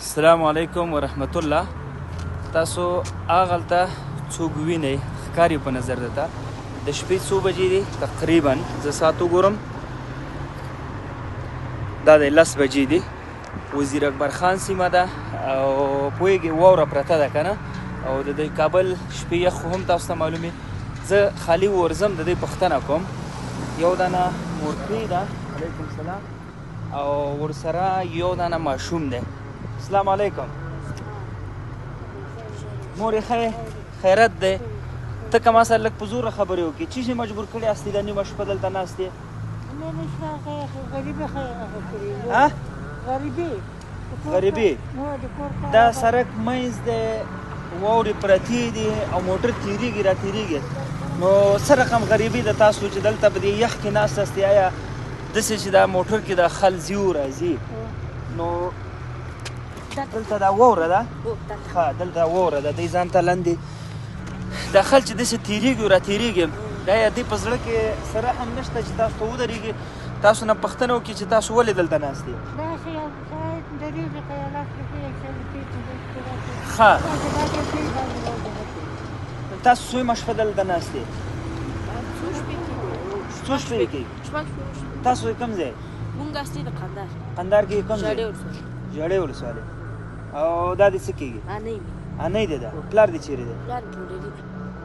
السلام علیکم ورحمت الله. تاسو هغلته څوک وینئ ښکاري په نظر درته د شپې څو بجې دي تقریبا زه ساعت وګورم دا د 10 بجې دي. وزیر اکبر خان سیمه ده او پوهېږې واوره پرته ده که نه او د دې کابل شپې یخ خو هم تاسو ته معلومې. زه خالي ورځم د دې پوښتنه کوم. یو دانه مورکۍ ده علیکم السلام او ورسره یو دانه ماشوم دی. السلام علیکم مورې خیرت دی. ته که ما سره لږ په زوره خبرې وکړې چی شي مجبور کړی هستې دا نیمه شپه دلته ناست یې؟ غریبي دا سړک منځ دی واورې پرتې دي او موټر تېرېږي را تېرېږي نو څه رقم غریبي ده تاسو چې دلته په دې یخ کې ناست هستې؟ آیا داسې چې دا موټر کې دا خل ځي و راځي نو دلته دا واوره ده؟ ښه دلته واوره ده دی ځان ته لاندې دا خل چې داسې تېرېږي او را تېرېږي دا یا دې په زړه کې څه رحم نشته چې تاسو ته ودرېږي تاسو نه پوښتنه وکړي چې تاسو ولې دلته ناست یې؟ ښه تاسو څومره شپه دلته ناست یې؟ څو شپې کوي؟ تاسو کوم ځای؟ مونږ اصلي د قندار. قندار کې کوم ځای؟ ژړې ولسوالۍ. او دا دې څه کېږي؟ انۍ دی ده. پلار دې چېرې دی؟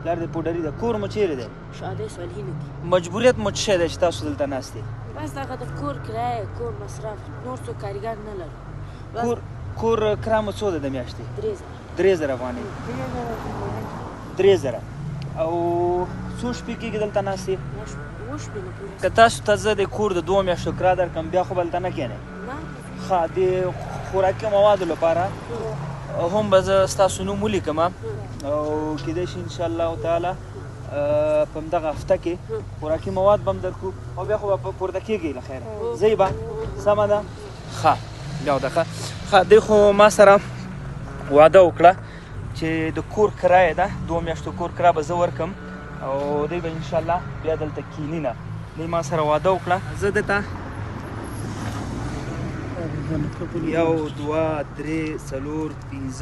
پلار دې پوډري ده. کور مو چېرې دی؟ شادۍ صالحینو کې. مجبوریت مو څه شی دی چې تاسو دلته ناست یې؟ بس دغه د کور کرایه کور مصرف نور څوک کارګر نه لرو. کور کرایه مو څو ده د میاشتې؟ 3000 افغانۍ. 3000 او څو شپې کېږي دلته ناست یې؟ که تاسو ته زه د کور د 2 میاشتو کرایه درکړم بیا خو به دلته نه کښېنئ؟ ښه د خوراکي موادو لپاره هم به زه ستاسو نوم ولیکم او کیدای شي انشاءالله تعالی په همدغه هفته کې خوراکي مواد به هم درکړو او بیا خو به پورته کېږئ له خیره ځئ به سمه ده؟ ښه بیا ده ښه دی خو ما سره وعده وکړه چې د کور کرایه ده 2 میاشتو کور کرایه به زه ورکړم او دی به انشاءالله بیا دلته کینی نه دی ما سره وعده وکړه. زه دته 1 2 3 4 5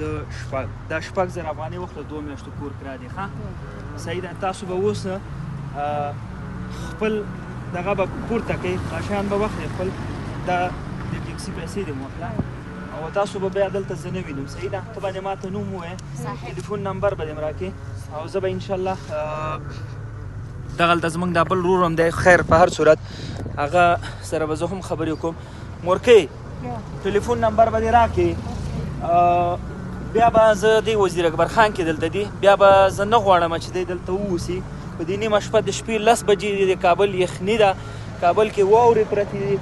6 دا 6,000 افغانۍ وخت 2 میاشتو کور کرایه دی. ښه صحیح ده. تاسو به اوس خپل دغه به پورته کوئ دا شیان به واخلئ خپل دا د ټیکسي پیسې دې مو واخله او تاسو به بیا دلته زه نه وینم. صحیح ده. ته به دې ما ته نوم ووایې ټلیفون نمبر به دې م راکړې او زه به انشاءالله دغلته زموږ دا بل ورور هم دی خیر په هر صورت هغه سره به زه هم خبرې وکړم. مورکۍ ټلیفون نمبر به دې راکړې بیا به زه دی وزیر اکبر خان کې دلته دی بیا به زه نه غواړم چې دی دلته واوسي په دې نیمه شپه د شپې 10 بجې د کابل یخني ده کابل کې واورې پرتې دي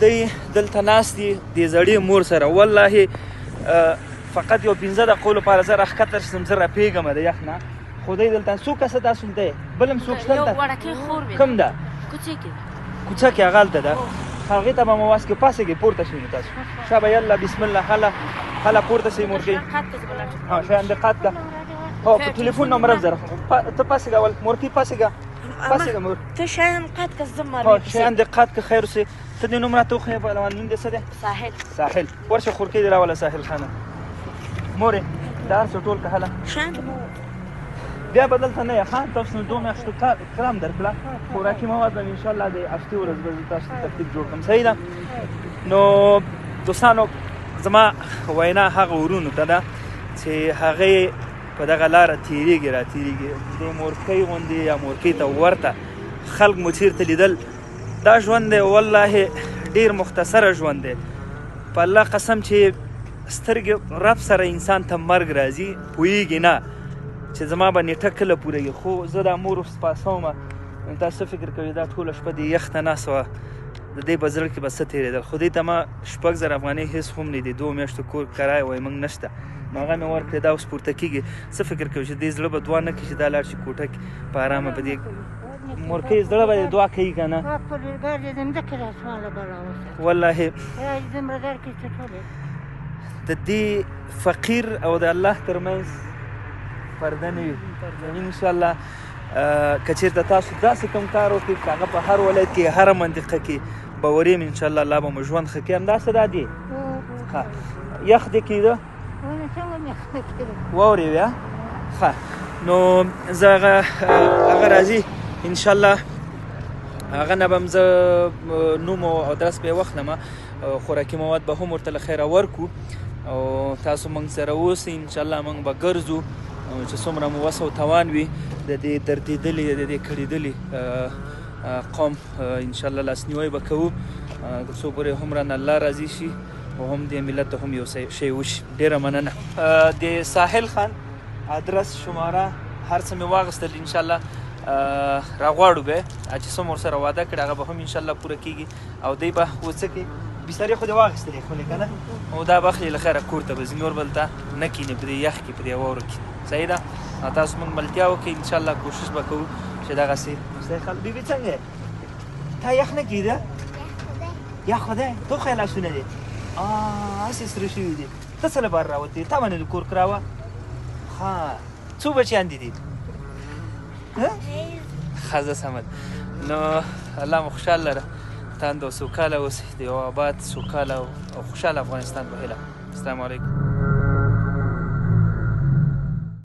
دی دلته ناست دي د زړې مور سره والله فقط یو 15 دقیقو لپاره زه راښکته شم زه راپېږم د یخ نه خو دی دلته څو کسه تاسو دی بل هم څوک شته دلته کوم ده کوڅه کې هغه هلته ده هغې ته به مو واس کې پاسېږئ پورته شئ تاسو شابه یالله بسم الله هله پورته شئ مورکۍ شیان دقت ده هو په ټلیفون نمبر هم زه ته پاسېږه اول مورکۍ پاسېږه مور ته شیان قد که زه هو شیان دقت که خیر اوسې ته دې نوم راته وښیه نوم دې څه دی؟ ساحل. ورشه خورکۍ دې راوله ساحل خانه مورې دا هر څه ټول که هله بیا به دلته نه یې ښه تاسو نو 2 میاشتو کرام درکړه خوراکي مواد به انشاءالله د هفتې ورځ به زه تاسو ته ترتیب جوړ کړم. صحیح ده. نو دوستانو زما وینا هغه ورونو ته ده چې هغې په دغه لاره تېرېږي را تېرېږي د مورکۍ غوندې یا مورکۍ ته ورته خلک مو چېرته لیدل دا ژوند دی والله ډېر مختصره ژوند دی په الله قسم چې سترګې رب سره انسان ته مرګ راځي پوهېږي نه چې زما به نیټه کله پورېږي خو زه دا مور پاسوم تاسو فکر کوئ دا ټوله شپه د یخ ته ناست وه د دې په زړه کې به څه تېرېدل خو دې ته ما 6,000 افغانۍ هېڅ هم نه دي 2 میاشتو کور کرایه وایي موږ نشته نو هغه مې ورکړې دا اوس پورته کېږي څه فکر کوئ چې دې زړه به دعا نه کړي چې دا لاړ شي کوټه کې په ارامه به دې مورکۍ زړه به دې دعا کوي که نه والله د دې فقیر او د الله ترمنځ پرده نه وي انشاءالله که چېرته تاسو داسې کوم کار وکړئ که هغه په هر ولایت کې هره منطقه کې به وریم انشاءالله الله به مو ژوند ښه کړي همداسې دا دي یخ دې کېده واورې وې ښه نو زه هغه راځي انشاءالله هغه نه به هم زه نوم او ادرس به یې واخلم خوراکي مواد به هم ورته له خیره ورکړو او تاسو موږ سره اوسئ انشاءالله موږ به ګرځو چې څومره مو وس او توان وي د دې دردېدلي د دې کړېدلي قوم انشاءالله لاسنیوی به کوو تر څو پورې هم رانه الله راضي شي او هم دې ملت ته هم یو شی وشي ډېره مننه د ساحل خان ادرس شماره هر څه مې واخیستل انشاءالله راغواړو به چې څه مو ورسره وعده کړې هغه به هم انشاءالله پوره کېږي او دی به وڅه کړي بسترې خو دې واخیستلې خولې که نه او دا به اخلي له خیره کور ته به ځي نور به دلته نه کښېني په دې یخ کې په دې واورو کې صحیح ده تاسو موږ ملتیا وکړئ انشاءالله کوشش به کوو چې دغسې بیبي څنګه تا یخ نه کېده یخ خو دی تو خو یې لاسونه دي هسې سره شوي دي ته څه لپاره راوتې تا باندې د کور کراوه ښه څو بچیان دي دي ښه زه سمه نو الله مو خوشحال لره تاند او سوکاله اوسئ د یو آباد سوکاله او خوشحاله افغانستان په هیله السلام علیکم